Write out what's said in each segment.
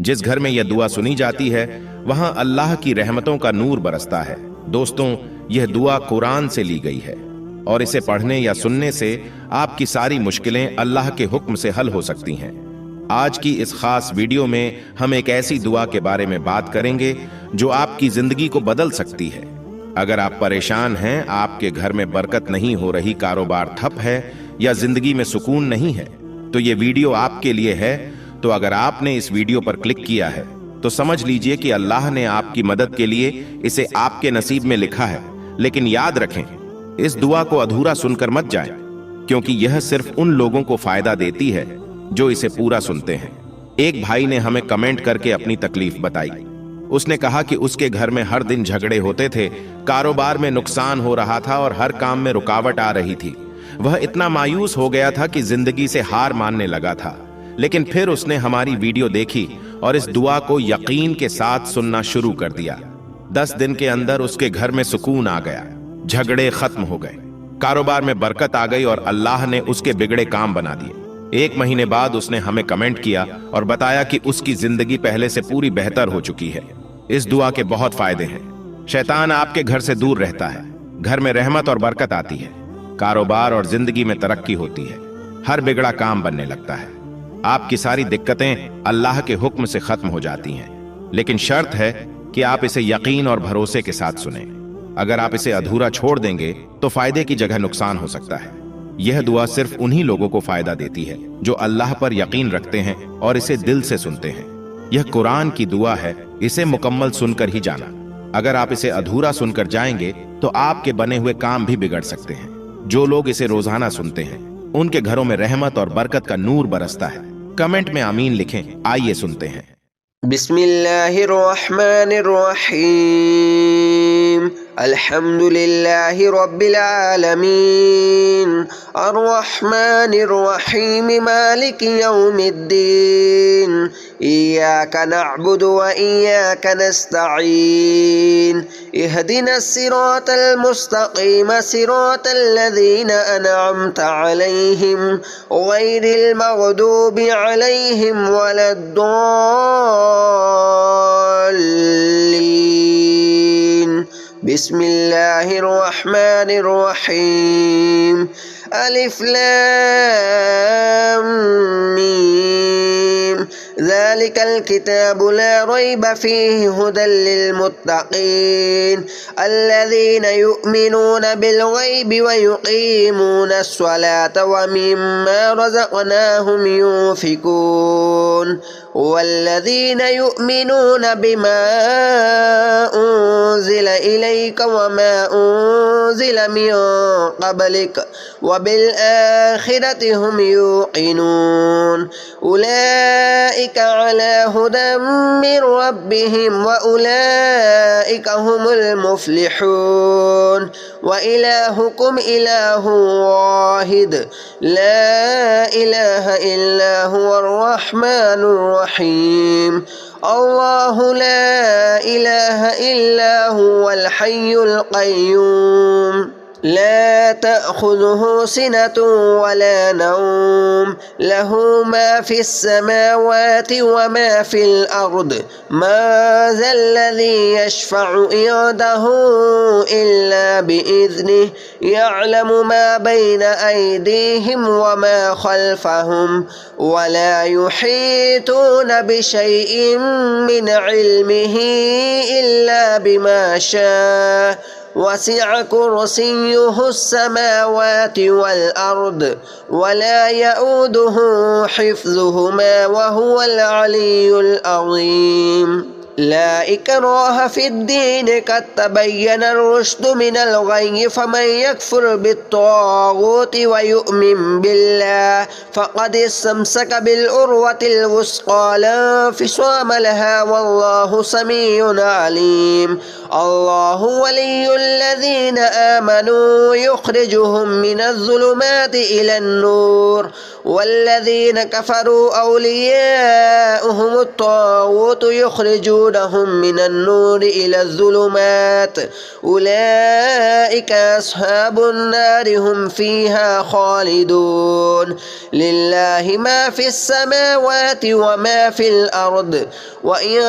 جس گھر میں یہ دعا سنی جاتی ہے وہاں اللہ کی رحمتوں کا نور برستا ہے۔ دوستوں، یہ دعا قرآن سے لی گئی ہے اور اسے پڑھنے یا سننے سے آپ کی ساری مشکلیں اللہ کے حکم سے حل ہو سکتی ہیں۔ آج کی اس خاص ویڈیو میں ہم ایک ایسی دعا کے بارے میں بات کریں گے جو آپ کی زندگی کو بدل سکتی ہے۔ اگر آپ پریشان ہیں، آپ کے گھر میں برکت نہیں ہو رہی، کاروبار ٹھپ ہے یا زندگی میں سکون نہیں ہے، تو یہ ویڈیو آپ کے لیے ہے۔ تو اگر آپ نے اس ویڈیو پر کلک کیا ہے تو سمجھ لیجئے کہ اللہ نے آپ کی مدد کے لیے اسے آپ کے نصیب میں لکھا ہے۔ لیکن یاد رکھیں، اس دعا کو ادھورا سن کر مت جائیں، کیونکہ یہ صرف ان لوگوں کو فائدہ دیتی ہے جو اسے پورا سنتے ہیں۔ ایک بھائی نے ہمیں کمنٹ کر کے اپنی تکلیف بتائی۔ اس نے کہا کہ اس کے گھر میں ہر دن جھگڑے ہوتے تھے، کاروبار میں نقصان ہو رہا تھا اور ہر کام میں رکاوٹ آ رہی تھی۔ وہ اتنا مایوس ہو گیا تھا کہ زندگی سے ہار ماننے لگا تھا۔ لیکن پھر اس نے ہماری ویڈیو دیکھی اور اس دعا کو یقین کے ساتھ سننا شروع کر دیا۔ 10 دن کے اندر اس کے گھر میں سکون آ گیا، جھگڑے ختم ہو گئے، کاروبار میں برکت آ گئی اور اللہ نے اس کے بگڑے کام بنا دیے۔ 1 مہینے بعد اس نے ہمیں کمنٹ کیا اور بتایا کہ اس کی زندگی پہلے سے پوری بہتر ہو چکی ہے۔ اس دعا کے بہت فائدے ہیں۔ شیطان آپ کے گھر سے دور رہتا ہے، گھر میں رحمت اور برکت آتی ہے، کاروبار اور زندگی میں ترقی ہوتی ہے، ہر بگڑا کام بننے لگتا ہے، آپ کی ساری دقتیں اللہ کے حکم سے ختم ہو جاتی ہیں۔ لیکن شرط ہے کہ آپ اسے یقین اور بھروسے کے ساتھ سنیں۔ اگر آپ اسے ادھورا چھوڑ دیں گے تو فائدے کی جگہ نقصان ہو سکتا ہے۔ یہ دعا صرف انہی لوگوں کو فائدہ دیتی ہے جو اللہ پر یقین رکھتے ہیں اور اسے دل سے سنتے ہیں۔ یہ قرآن کی دعا ہے، اسے مکمل سن کر ہی جانا۔ اگر آپ اسے ادھورا سن کر جائیں گے تو آپ کے بنے ہوئے کام بھی بگڑ سکتے ہیں۔ جو لوگ اسے روزانہ سنتے ہیں ان کے گھروں میں رحمت اور برکت کا نور برستا ہے۔ کمنٹ میں آمین لکھیں۔ آئیے سنتے ہیں۔ بسم اللہ الرحمن الرحیم، الحمد للہ رب العالمین، الرحمن الرحیم، مالک یوم الدین، ایاک نعبد و ایاک نستعین، اہدنا الصراط المستقیم، صراط الذین انعمت علیہم، غیر المغضوب علیہم ولا الضالین۔ بسم اللہ الرحمن الرحیم، الف لام میم، ذلك الكتاب لا ريب فيه هدى للمتقين الذين يؤمنون بالغيب ويقيمون الصلاة ومما رزقناهم ينفقون والذين يؤمنون بما أنزل إليك وما أنزل من قبلك وبالآخرة هم يوقنون أولئك على هدى من ربهم وأولئك هم المفلحون وإلهكم إله واحد لا إله إلا هو الرحمن الرحيم الله لا إله إلا هو الحي القيوم لا تأخذه سنة ولا نوم له ما في السماوات وما في الأرض ما ذا الذي يشفع عنده إلا بإذنه يعلم ما بين أيديهم وما خلفهم ولا يحيطون بشيء من علمه إلا بما شاء وسع كرسيه السماوات والأرض ولا يؤوده حفظهما وهو العلي العظيم لا إكراه في الدين قد تبين الرشد من الغي فمن يكفر بالطاغوت ويؤمن بالله فقد استمسك بالعروة الوثقى لا انفصام لها والله سميع عليم الله ولي الذين آمنوا يخرجهم من الظلمات إلى النور والذين كفروا أولياؤهم الطاغوت يخرجونهم من النور إلى الظلمات أولئك أصحاب النار هم فيها خالدون لله ما في السماوات وما في الأرض وإن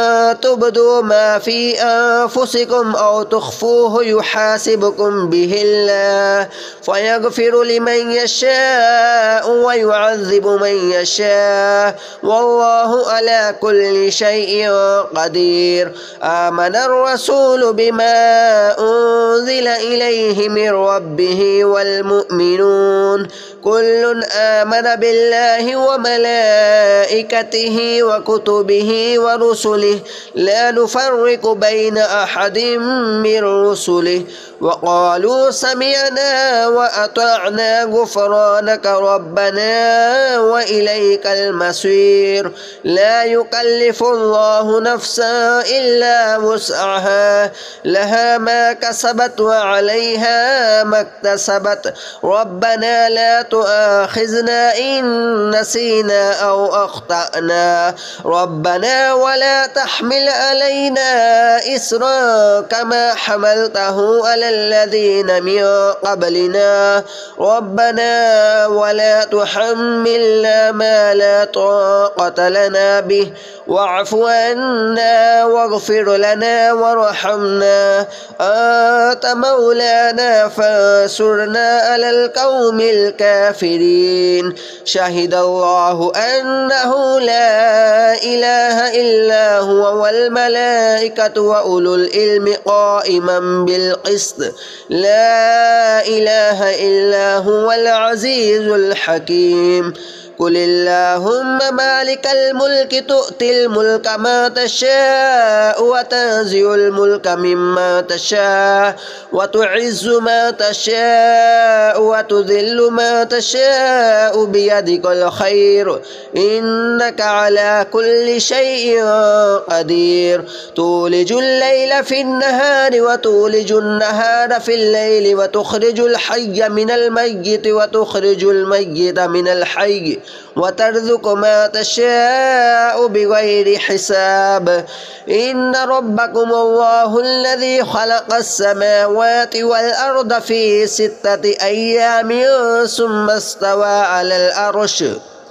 تبدوا ما في أنفسكم أو تخفوه يحاسبكم به الله فيغفر لمن يشاء ويعذب من يشاء والله على كل شيء قدير آمن الرسول بما أنزل إليه من ربه والمؤمنون كل آمن بالله وملائكته وكتبه ورسله لا نفرق بين أحد من رسله وقالوا سمعنا وأطعنا غفرانك ربنا وإليك المصير لا يكلف الله نفسا إلا وسعها لها ما كسبت وعليها ما اكتسبت ربنا لا تؤاخذنا إن نسينا أو أخطأنا ربنا ولا تحمل علينا إصرا كما حملته على الذين من قبلنا ربنا ولا تحملنا ما لا طاقة لنا به واعف عنا واغفر لنا وارحمنا أنت مولانا فانصرنا على القوم الكافرين شهد الله أنه لا إله إلا هو والملائكة وأولو العلم قائما بالقسط لا إله إلا هو العزيز الحكيم قل اللهم مالك الملك تؤتي الملك ما تشاء وتنزع الملك مما تشاء وتعز ما تشاء وتذل ما تشاء بيدك الخير إنك على كل شيء قدير تولج الليل في النهار وتولج النهار في الليل وتخرج الحي من الميت وتخرج الميت من الحي وترزق ما تشاء بغير حساب إن ربكم الله الذي خلق السماوات والأرض في 6 أيام ثم استوى على العرش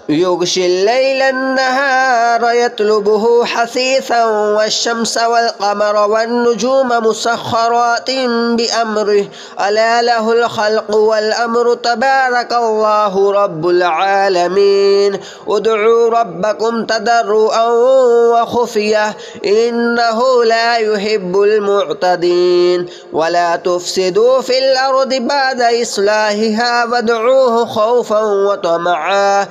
يغشي الليل النهار يطلبه حثيثا والشمس والقمر والنجوم مسخرات بأمره ألا له الخلق والأمر تبارك الله رب العالمين ادعوا ربكم تضرعا وخفية إنه لا يحب المعتدين ولا تفسدوا في الأرض بعد إصلاحها وادعوه خوفا وطمعا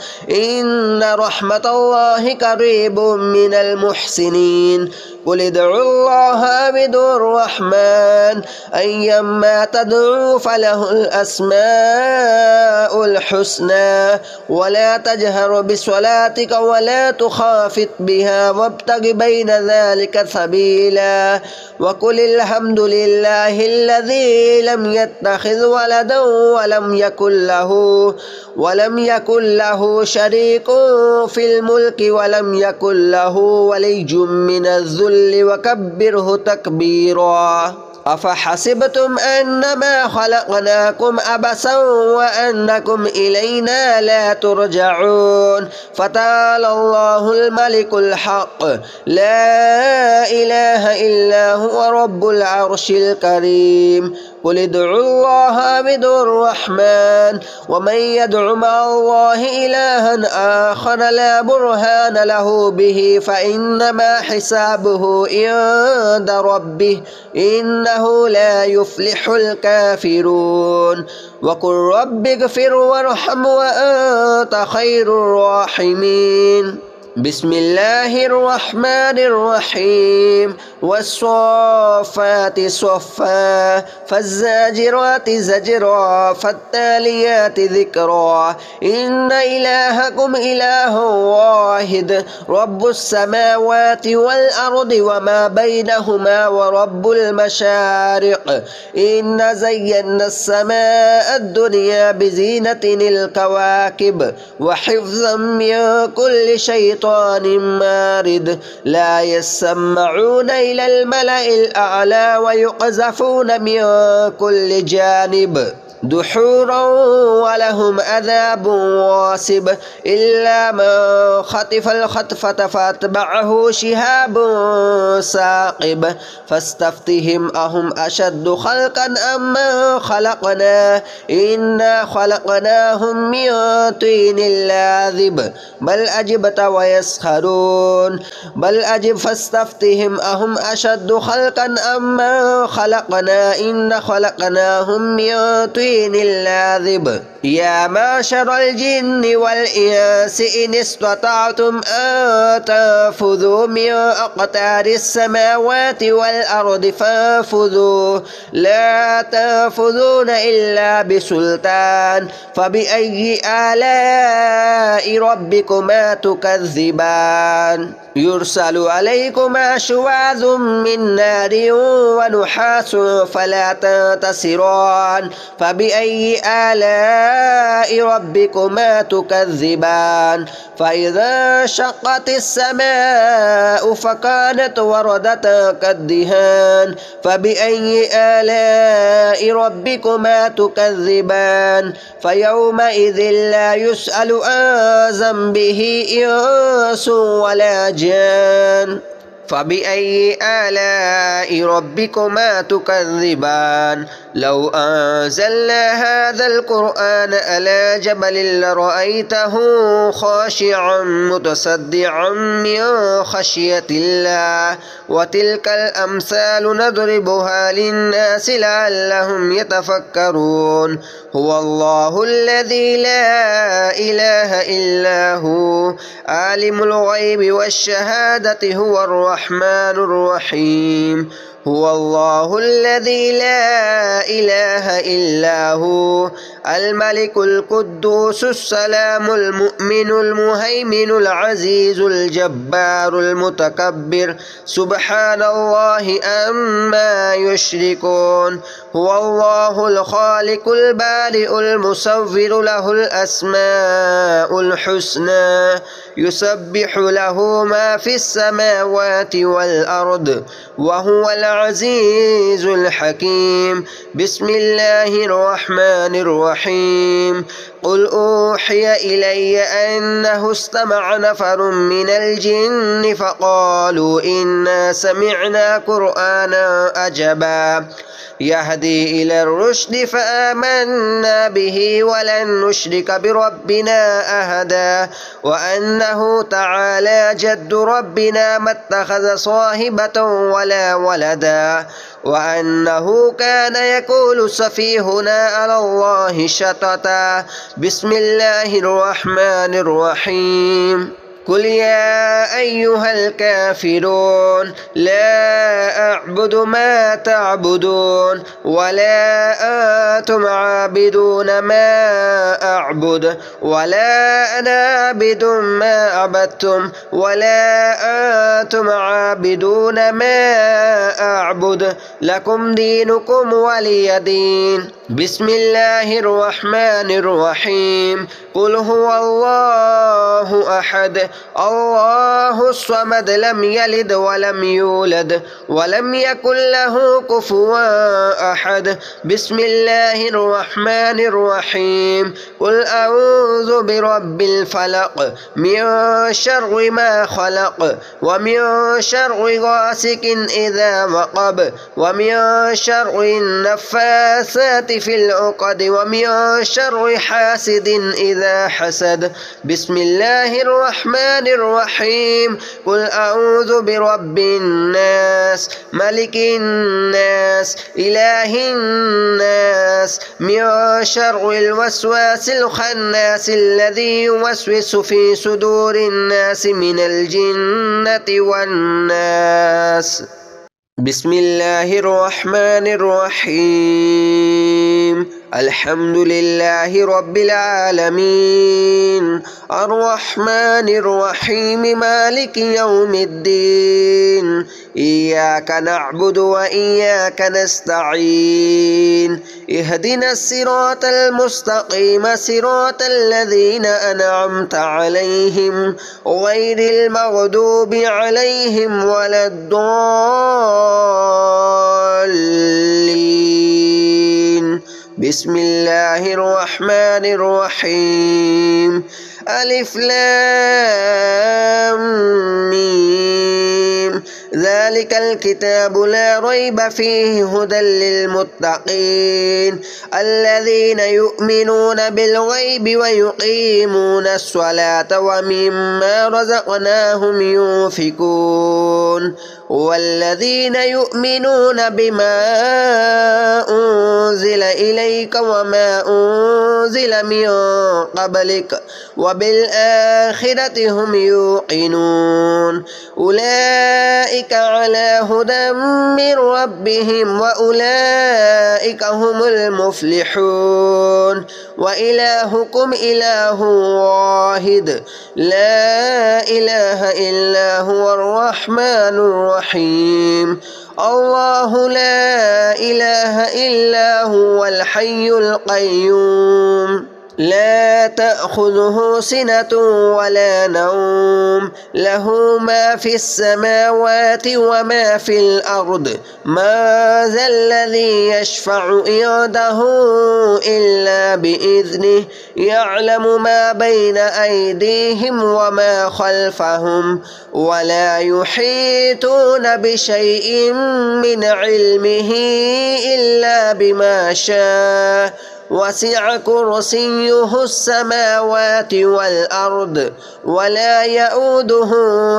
إن رحمة الله قريب من المحسنين قل ادعوا الله بدون الرحمن أيما تدعوا فله الأسماء الحسنى ولا تجهر بصلاتك ولا تخافت بها وابتغ بين ذلك سبيلا وقل الحمد لله الذي لم يتخذ ولدا ولم يكن له شريك في الملك ولم يكن له ولي من الذل وكبره تكبيرا أفحسبتم أنما خلقناكم عبثا وأنكم إلينا لا ترجعون فتعالى الله الملك الحق لا إله إلا هو رب العرش الكريم قل ادعوا الله بدون الرحمن ومن يدع مع الله إلها آخر لا برهان له به فإنما حسابه عند ربه إنه لا يفلح الكافرون وقل رب اغفر وارحم وأنت خير الراحمين بسم الله الرحمن الرحيم والصافات صفا فالزاجرات زجرا فالتاليات ذكرا إن إلهكم إله واحد رب السماوات والأرض وما بينهما ورب المشارق إن زينا السماء الدنيا بزينة الكواكب وحفظا من كل شيطان مارد لا يسمعون إلى الملأ الأعلى ويقذفون من كل جانب دحورا ولهم عذاب واصب إلا من خطف الخطفة فاتبعه شهاب ثاقب فاستفتهم أهم أشد خلقا أم من خلقنا إنا خلقناهم من طين لاذب بل أجبت ويسخرون بل أجب فاستفتهم أهم أشد خلقا أم من خلقنا إنا خلقناهم من طين اللاذب يا معشر الجن والإنس إن استطعتم أن تنفذوا من أقطار السماوات والأرض فانفذوا لا تنفذون إلا بسلطان فبأي آلاء ربكما تكذبان يرسل عليكما شواظ من نار ونحاس فلا تنتصران فبأي آلاء ربكما تكذبان فإذا شقت السماء فكانت وردة كالدهان فبأي آلاء ربكما تكذبان فيومئذ لا يسأل عن ذنبه إنس ولا جان فبأي آلاء ربكما تكذبان لو أنزلنا هذا القرآن على جبل لرأيته خاشعا متصدعا من خشية الله وتلك الأمثال نضربها للناس لعلهم يتفكرون هو الله الذي لا إله إلا هو عالم الغيب والشهادة هو الرحمن الرحيم هو الله الذي لا إله إلا هو الملك القدوس السلام المؤمن المهيمن العزيز الجبار المتكبر سبحان الله عما يشركون هو الله الخالق البارئ المصور له الأسماء الحسنى يسبح له ما في السماوات والأرض وهو العزيز الحكيم بسم الله الرحمن الرحيم قل أوحي إلي أنه استمع نفر من الجن فقالوا إنا سمعنا قرآنا عجبا يهدي إلى الرشد فآمنا به ولن نشرك بربنا أحدا وأنه تعالى جد ربنا ما اتخذ صاحبة ولا ولدا وأنه كان يقول سفيهنا على الله شططا بسم الله الرحمن الرحيم قل يا أيها الكافرون لا أعبد ما تعبدون ولا أنتم عابدون ما أعبد ولا أنا عابد ما عبدتم ولا أنتم عابدون ما أعبد لكم دينكم ولي دين بسم الله الرحمن الرحيم قل هو الله أحد الله الصمد لم يلد ولم يولد ولم يكن له كفوا أحد بسم الله الرحمن الرحيم قل أعوذ برب الفلق من شر ما خلق ومن شر غاسق إذا وقب ومن شر النفاثات في العقد ومن شر حاسد إذا حسد. بسم الله الرحمن الرحيم. قل أعوذ برب الناس ملك الناس إله الناس من شر الوسواس الخناس الذي يوسوس في صدور الناس من الجنة والناس. بسم الله الرحمن الرحيم. الحمد لله رب العالمين الرحمن الرحيم مالك يوم الدين إياك نعبد وإياك نستعين اهدنا الصراط المستقيم صراط الذين أنعمت عليهم غير المغضوب عليهم ولا الضالين. بسم الله الرحمن الرحيم. ألف لام ميم. ذلك الكتاب لا ريب فيه هدى للمتقين الذين يؤمنون بالغيب ويقيمون الصلاة ومما رزقناهم ينفقون والذين يؤمنون بما أنزل إليك وما أنزل من قبلك وبالآخرة هم يوقنون أولئك على هدى من ربهم وأولئك هم المفلحون. وإلهكم إله واحد لا إله إلا هو الرحمن الرحيم. الله لا إله إلا هو الحي القيوم لا تأخذه سنة ولا نوم له ما في السماوات وما في الأرض ما ذا الذي يشفع عنده إلا بإذنه يعلم ما بين أيديهم وما خلفهم ولا يحيطون بشيء من علمه إلا بما شاء وسع كرسيه السماوات والأرض ولا يؤوده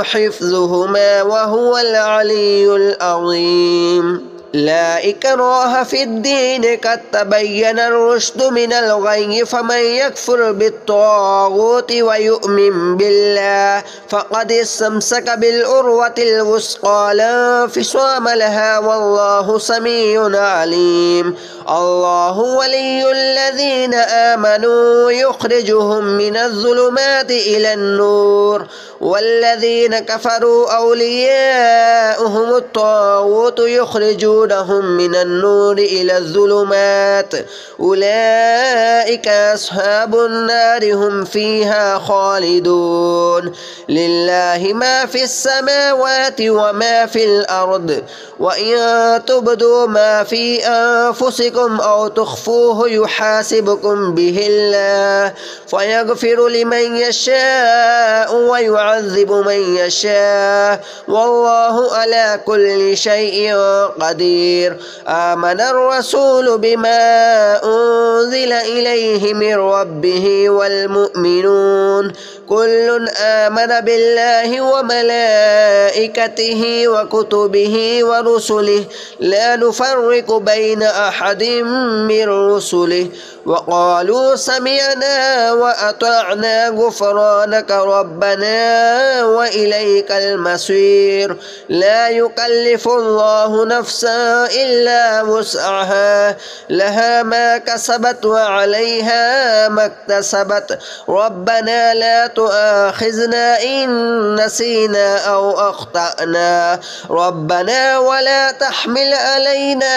حفظهما وهو العلي العظيم. لا إكراه في الدين قد تبين الرشد من الغي فمن يكفر بالطاغوت ويؤمن بالله فقد استمسك بالعروة الوثقى لا انفصام لها والله سميع عليم. الله ولي الذين آمنوا يخرجهم من الظلمات إلى النور والذين كفروا أولياؤهم الطاغوت يخرجونهم من النور إلى الظلمات أولئك أصحاب النار هم فيها خالدون. لله ما في السماوات وما في الأرض وإن تبدوا ما في أنفسكم أو تخفوه يحاسبكم به الله فيغفر لمن يشاء ويعذب من يشاء والله على كل شيء قدير. آمن الرسول بما أنزل إليه من ربه والمؤمنون كل آمن بالله وملائكته وكتبه ورسله لا نفرق بين أحد من رسله وقالوا سمعنا وأطعنا غفرانك ربنا وإليك المصير. لا يكلف الله نفسا إلا وسعها لها ما كسبت وعليها ما اكتسبت ربنا لا تؤاخذنا إن نسينا أو أخطأنا ربنا ولا تحمل علينا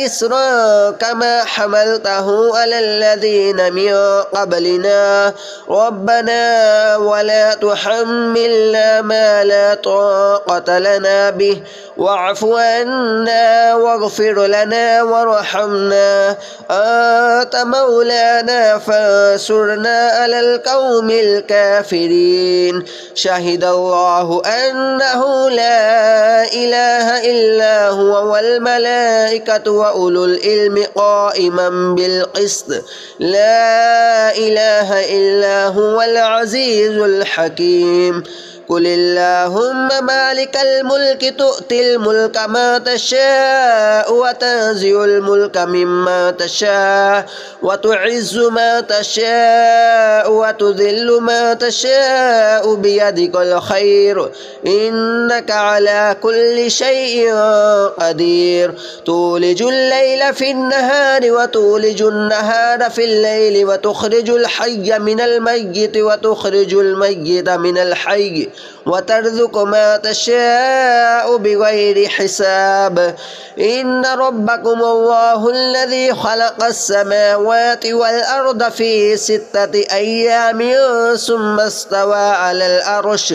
إسرا كما حملته على الذين من قبلنا ربنا ولا تحملنا ما لا طاقة لنا به واعف عنا واغفر لنا وارحمنا أنت مولانا فانصرنا على القوم الكافرين شهد الله أنه لا إله إلا هو والملائكة وأولو العلم قائما بالقسط لا إله إلا هو العزيز الحكيم قل اللهم مالك الملك تؤتي الملك ما تشاء وتنزع الملك مما تشاء وتعز ما تشاء وتذل ما تشاء بيدك الخير إنك على كل شيء قدير تولج الليل في النهار وتولج النهار في الليل وتخرج الحي من الميت وتخرج الميت من الحي وترزق ما تشاء بغير حساب إن ربكم الله الذي خلق السماوات والأرض في 6 أيام ثم استوى على العرش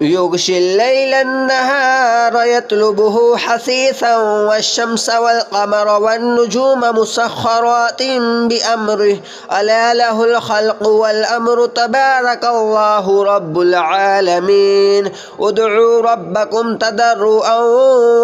يغشي الليل النهار يطلبه حثيثا والشمس والقمر والنجوم مسخرات بأمره ألا له الخلق والأمر تبارك الله رب العالمين ادعوا ربكم تضرعا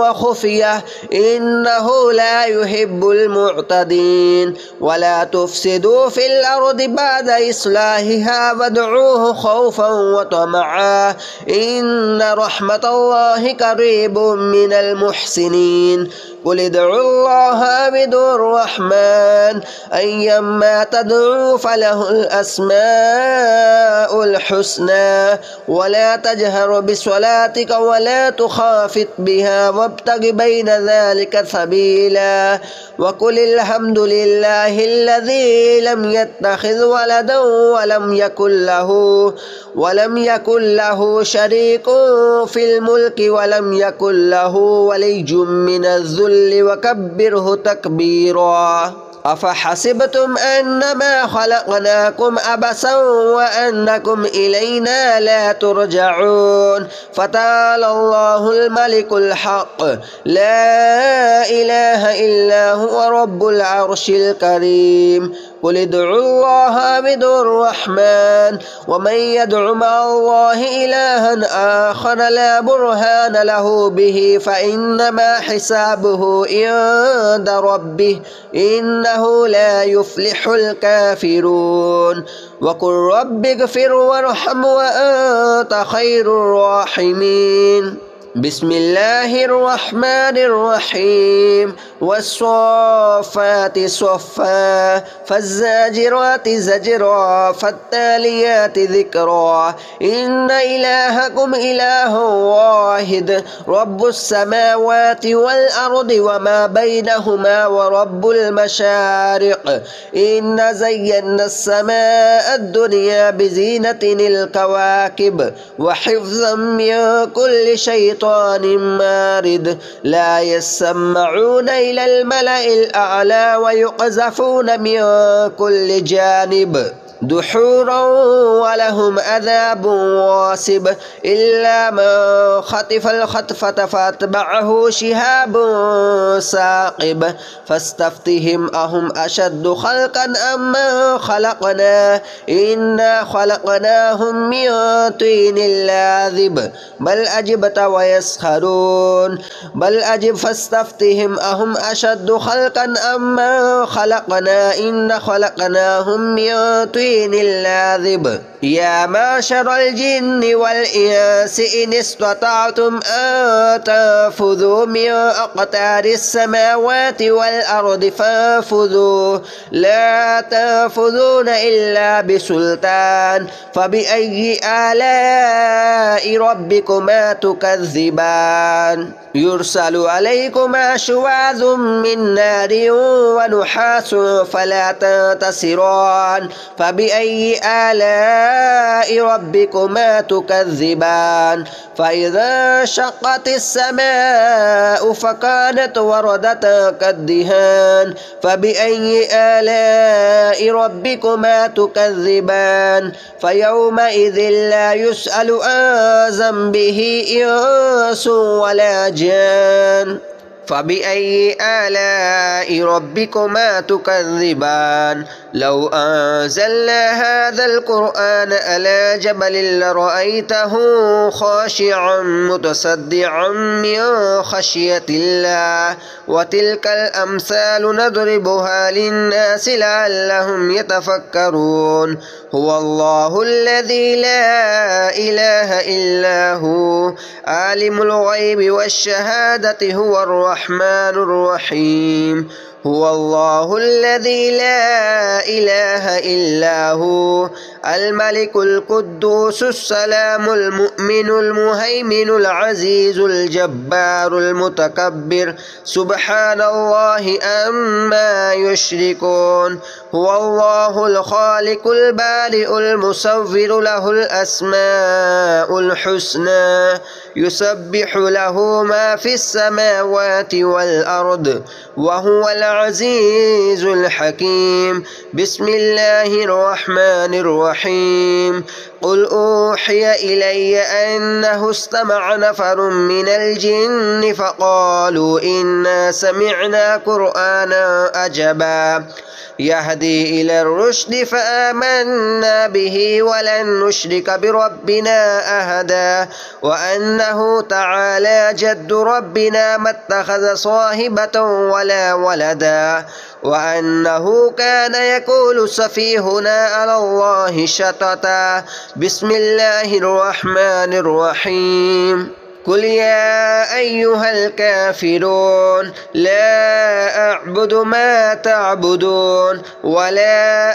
وخفية إنه لا يحب المعتدين ولا تفسدوا في الأرض بعد إصلاحها وادعوه خوفا وطمعا إن رحمة الله قريب من المحسنين قل ادعوا الله بدون الرحمن أيما تدعوا فله الأسماء الحسنى ولا تجهر بصلاتك ولا تخافت بها وابتغ بين ذلك سبيلا وقل الحمد لله الذي لم يتخذ ولدا ولم يكن له شريك في الملك ولم يكن له ولي من الذل وكبره تكبيرا أفحسبتم أنما خلقناكم عبثا وأنكم إلينا لا ترجعون فتعالى الله الملك الحق لا إله إلا هو رب العرش الكريم قل ادعوا الله بدون الرحمن ومن يدع مع الله إلها آخر لا برهان له به فإنما حسابه عند ربه إنه لا يفلح الكافرون وقل رب اغفر وارحم وأنت خير الراحمين بسم الله الرحمن الرحيم والصافات صفا فالزاجرات زجرا فالتاليات ذكرا إن إلهكم إله واحد رب السماوات والأرض وما بينهما ورب المشارق إن زينا السماء الدنيا بزينة الكواكب وحفظا من كل شيطان مارد لا يسمعون إلى الملأ الأعلى ويقذفون من كل جانب دحورا ولهم عذاب واصب إلا من خطف الخطفة فاتبعه شهاب ثاقب فاستفتهم أهم أشد خلقا أم من خلقنا إنا خلقناهم من طين لاذب بل أجبت ويسخرون بل أجب فاستفتهم أهم أشد خلقا أم من خلقنا إنا خلقناهم من طين اللاذب يا معشر الجن والإنس إن استطعتم أن تنفذوا من أقطار السماوات والأرض فانفذوا لا تنفذون إلا بسلطان فبأي آلاء ربكما تكذبان يرسل عليكما شواظ من نار ونحاس فلا تنتصران فبأي آلاء ربكما تكذبان فإذا انشقت السماء فكانت وردة كالدهان فبأي آلاء ربكما تكذبان فيومئذ لا يسأل عن ذنبه إنس ولا جان فبأي آلاء ربكما تكذبان لو أنزلنا هذا القرآن على جبل لرأيته خاشعا متصدعا من خشية الله وتلك الأمثال نضربها للناس لعلهم يتفكرون هو الله الذي لا إله إلا هو عالم الغيب والشهادة هو الرحمن الرحيم هو الله الذي لا إله إلا هو الملك القدوس السلام المؤمن المهيمن العزيز الجبار المتكبر سبحان الله عما يشركون هو الله الخالق البارئ المصور له الأسماء الحسنى يسبح له ما في السماوات والأرض وهو العزيز الحكيم بسم الله الرحمن الرحيم قل أوحي إلي أنه استمع نفر من الجن فقالوا إنا سمعنا قرآنا عجبا يهدي إلى الرشد فآمنا به ولن نشرك بربنا أحدا وأنه تعالى جد ربنا ما اتخذ صاحبة ولا ولدا وأنه كان يقول سفيهنا على الله شططا بسم الله الرحمن الرحيم قل يا أيها الكافرون لا أعبد ما تعبدون ولا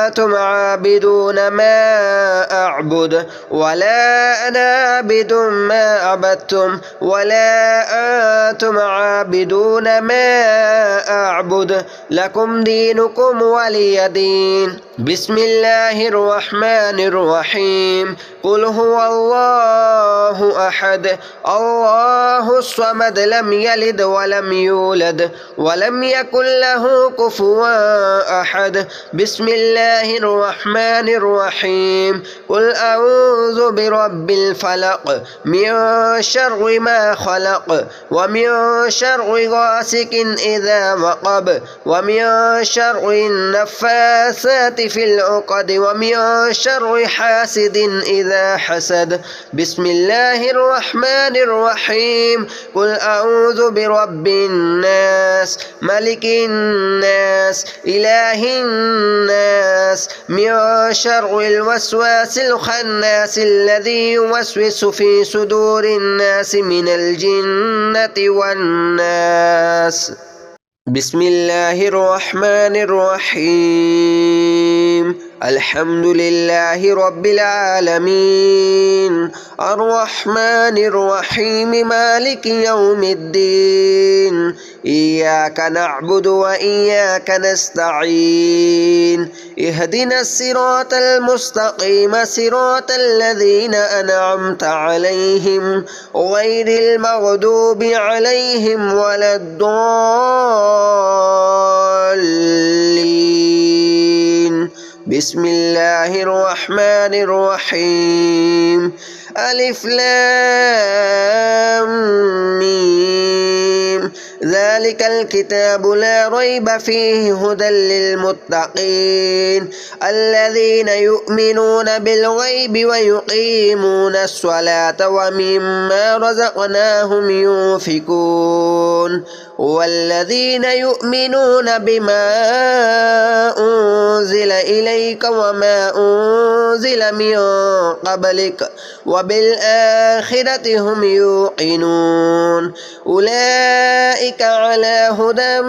أنتم عابدون ما أعبد ولا أنا عابد ما عبدتم ولا أنتم عابدون ما أعبد لكم دينكم ولي دين بسم الله الرحمن الرحيم قل هو الله أحد الله الصمد لم يلد ولم يولد ولم يكن له كفوا أحد بسم الله الرحمن الرحيم قل أعوذ برب الفلق من شر ما خلق ومن شر غاسق إذا وقب ومن شر النفاثات في العقد ومن شر حاسد إذا حسد بسم الله الرحمن الرحيم قل أعوذ برب الناس ملك الناس إله الناس من شر الوسواس الخناس الذي يوسوس في صدور الناس من الجنة والناس بسم الله الرحمن الرحيم الحمد لله رب العالمين الرحمن الرحيم مالك يوم الدين إياك نعبد وإياك نستعين اهدنا الصراط المستقيم صراط الذين أنعمت عليهم غير المغضوب عليهم ولا الضالين بسم الله الرحمن الرحيم ألف لام ميم ذلك الكتاب لا ريب فيه هدى للمتقين الذين يؤمنون بالغيب ويقيمون الصلاة ومما رزقناهم ينفقون والذين يؤمنون بما أنزل إليك وما أنزل من قبلك وبالآخرة هم يوقنون أولئك على على هدى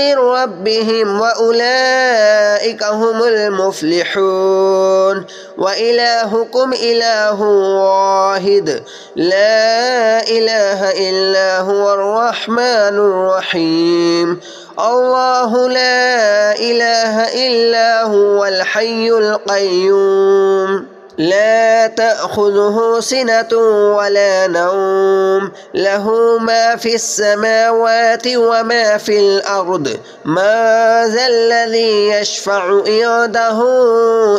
من ربهم وأولئك هم المفلحون وإلهكم إله واحد لا إله إلا هو الرحمن الرحيم الله لا إله إلا هو الحي القيوم لا تأخذه سنة ولا نوم له ما في السماوات وما في الأرض ما ذا الذي يشفع عنده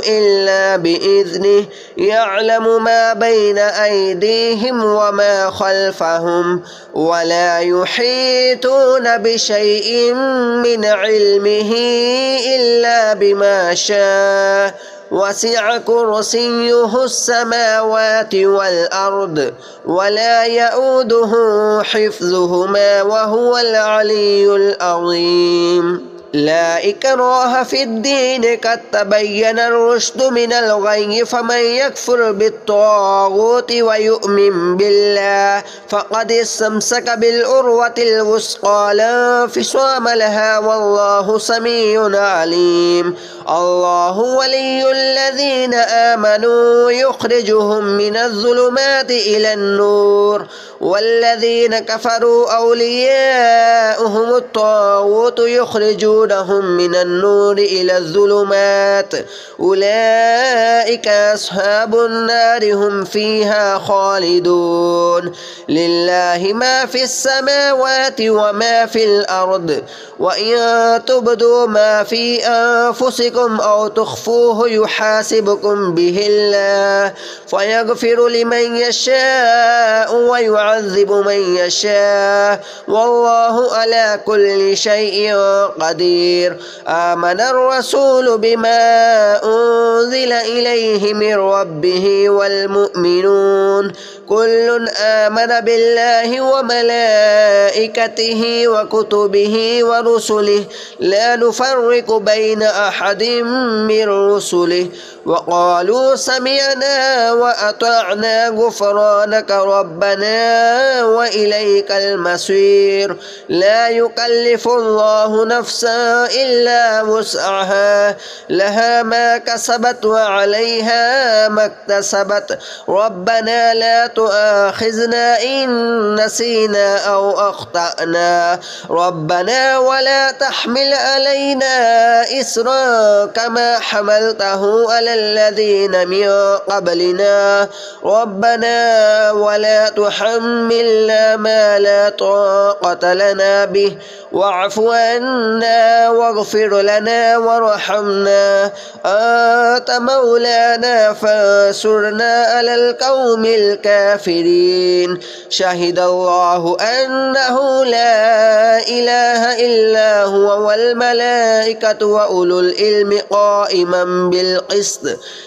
إلا بإذنه يعلم ما بين أيديهم وما خلفهم ولا يحيطون بشيء من علمه إلا بما شاء وسع كرسيه السماوات والأرض ولا يؤوده حفظهما وهو العلي العظيم لا إكراه في الدين قد تبين الرشد من الغي فمن يكفر بالطاغوت ويؤمن بالله فقد استمسك بالعروة الوثقى لا انفصام لها والله سميع عليم الله ولي الذين آمنوا يخرجهم من الظلمات إلى النور والذين كفروا أولياؤهم الطاغوت يخرجونهم من النور إلى الظلمات أولئك أصحاب النار هم فيها خالدون لله ما في السماوات وما في الأرض وإن تبدوا ما في أنفسكم أو تخفوه يحاسبكم به الله فيغفر لمن يشاء ويعذب من يشاء والله على كل شيء قدير آمن الرسول بما أنزل إليه من ربه والمؤمنون كل آمن بالله وملائكته وكتبه ورسله لا نفرق بين أحد من رسله وقالوا سمعنا وأطعنا غفرانك ربنا وإليك المصير لا يكلف الله نفسا إلا وسعها لها ما كسبت وعليها ما اكتسبت ربنا لا تؤاخذنا إن نسينا أو أخطأنا ربنا ولا تحمل علينا إصرا كما حملته على الذين من قبلنا ربنا ولا تحملنا ما لا طاقة لنا به واعف عنا واغفر لنا وارحمنا أنت مولانا فانصرنا على القوم الكافرين شهد الله أنه لا إله إلا هو والملائكة وأولو العلم قائما بالقسط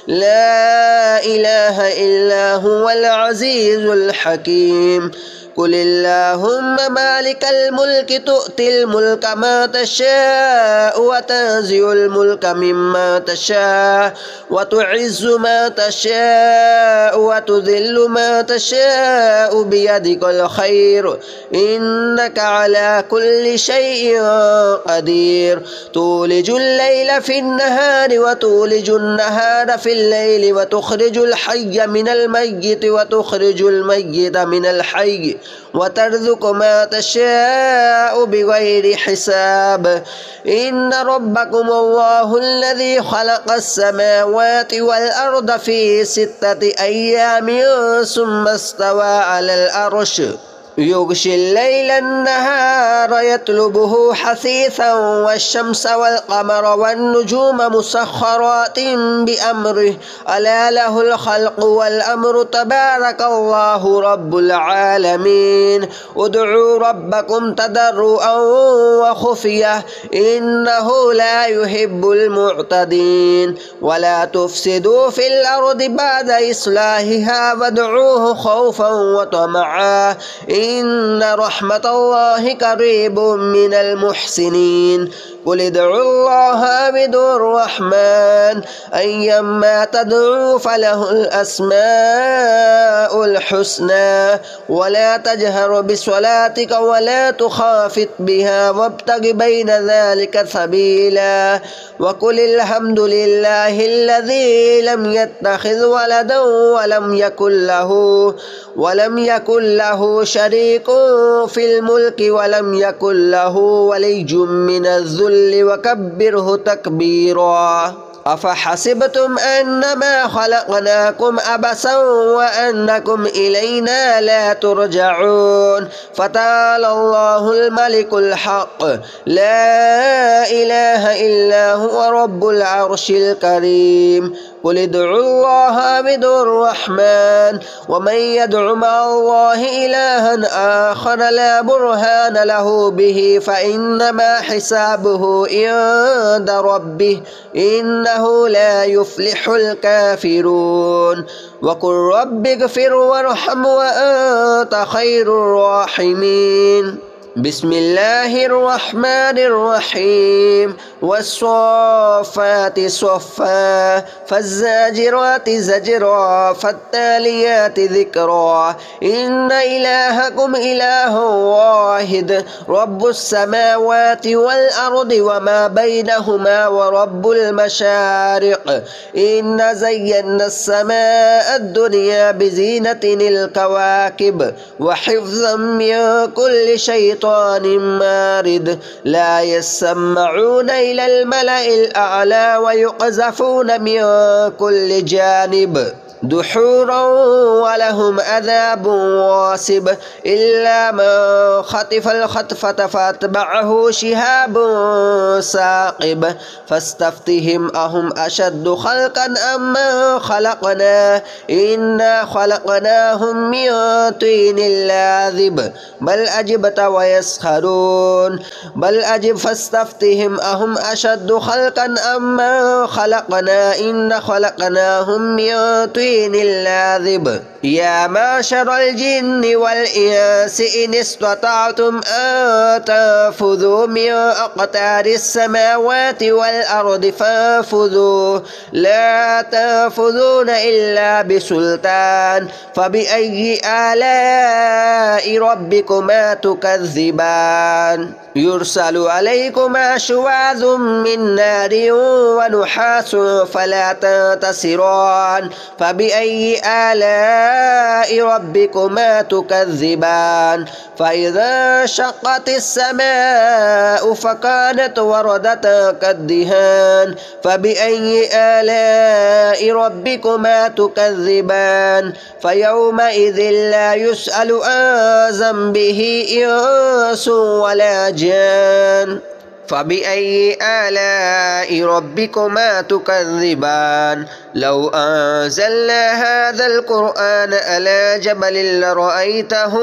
لا إله إلا هو العزيز الحكيم قل اللهم مالك الملك تؤتي الملك ما تشاء وتنزع الملك مما تشاء وتعز ما تشاء وتذل ما تشاء بيدك الخير إنك على كل شيء قدير تولج الليل في النهار وتولج النهار في الليل وتخرج الحي من الميت وتخرج الميت من الحي وترزق ما تشاء بغير حساب إن ربكم الله الذي خلق السماوات والأرض في 6 أيام ثم استوى على العرش يغشي الليل النهار يطلبه حثيثا والشمس والقمر والنجوم مسخرات بأمره ألا له الخلق والأمر تبارك الله رب العالمين ادعوا ربكم تضرعا وخفية إنه لا يحب المعتدين ولا تفسدوا في الأرض بعد إصلاحها وادعوه خوفا وطمعا إن رحمة الله قريب من المحسنين قل ادعوا الله أو ادعوا الرحمن أيما تدعوا فله الأسماء الحسنى ولا تجهر بصلاتك ولا تخافت بها وابتغ بين ذلك سبيلا وقل الحمد لله الذي لم يتخذ ولدا ولم يكن له شريك في الملك ولم يكن له ولي من الذل وكبره تكبيرا أفحسبتم أنما خلقناكم عبثا وأنكم إلينا لا ترجعون فتعالى الله الملك الحق لا إله إلا هو رب العرش الكريم قل ادعوا الله أو ادعوا الرحمن ومن يدع مع الله إلها آخر لا برهان له به فإنما حسابه عند ربه إنه لا يفلح الكافرون وقل رب اغفر وارحم وأنت خير الراحمين بسم الله الرحمن الرحيم والصافات صفا فالزاجرات زجرا فالتاليات ذكرا إن إلهكم إله واحد رب السماوات والأرض وما بينهما ورب المشارق إن زينا السماء الدنيا بزينة الكواكب وحفظا من كل شيطان مارد لا يسمعون إلى الملأ الأعلى ويقذفون من كل جانب دحورا ولهم عذاب واصب إلا من خطف الخطفة فاتبعه شهاب ثاقب فاستفتهم أهم أشد خلقا أم من خلقنا إنا خلقناهم من طين لاذب بل أجبت ويسخرون بل أجب فاستفتهم أهم أشد خلقا أم من خلقنا إنا خلقناهم من طين اللاذب يا معشر الجن والإنس إن استطعتم أن تنفذوا من أقطار السماوات والأرض فانفذوا لا تنفذون إلا بسلطان فبأي آلاء ربكما تكذبان يرسل عليكما شواظ من نار ونحاس فلا تنتصران فبأي آلاء ربكما تكذبان فإذا شقت السماء فكانت وردة كالدهان فبأي آلاء ربكما تكذبان فيومئذ لا يسأل عن ذنبه إنس ولا جان فبأي آلاء ربكما تكذبان لو أنزلنا هذا القرآن على جبل لرأيته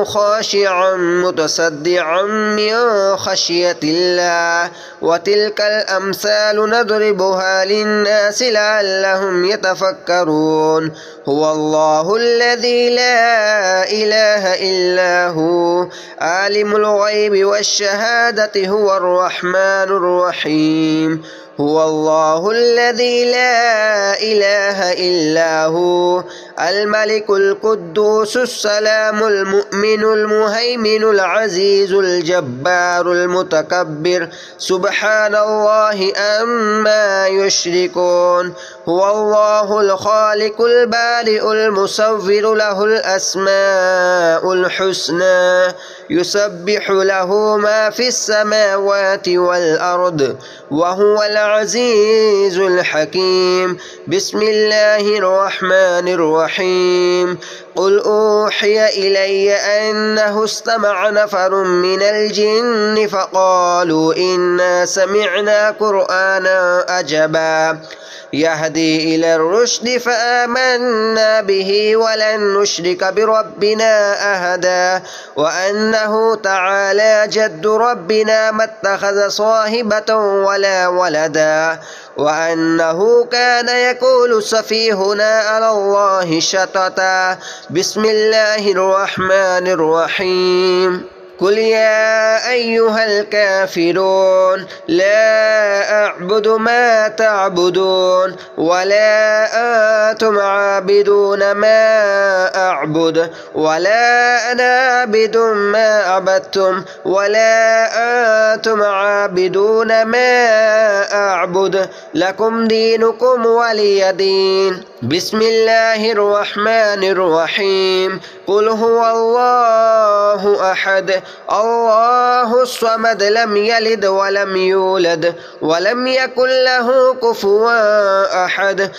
خاشعا متصدعا من خشية الله وتلك الأمثال نضربها للناس لعلهم يتفكرون هو الله الذي لا إله إلا هو عالم الغيب والشهادة هو الرحمن الرحيم هو الله الذي لا إله إلا هو الملك القدوس السلام المؤمن المهيمن العزيز الجبار المتكبر سبحان الله عما يشركون هو الله الخالق البارئ المصور له الأسماء الحسنى يسبح له ما في السماوات والأرض وهو العزيز الحكيم بسم الله الرحمن الرحيم قل أوحي إلي أنه استمع نفر من الجن فقالوا إنا سمعنا قرآنا عجبا يهدي إلى الرشد فآمنا به ولن نشرك بربنا أحدا وأنه تعالى جد ربنا ما اتخذ صاحبة ولا ولدا وأنه كان يقول سفيهنا على الله شططا بسم الله الرحمن الرحيم قل يا أيها الكافرون لا أعبد ما تعبدون ولا أنتم عابدون ما أعبد ولا أنا عابد ما عبدتم ولا أنتم عابدون ما أعبد لكم دينكم ولي دين. بسم الله الرحمن الرحيم. قل هو الله أحد الله الصمد لم يلد ولم يولد ولم يكن له كفوا أحد.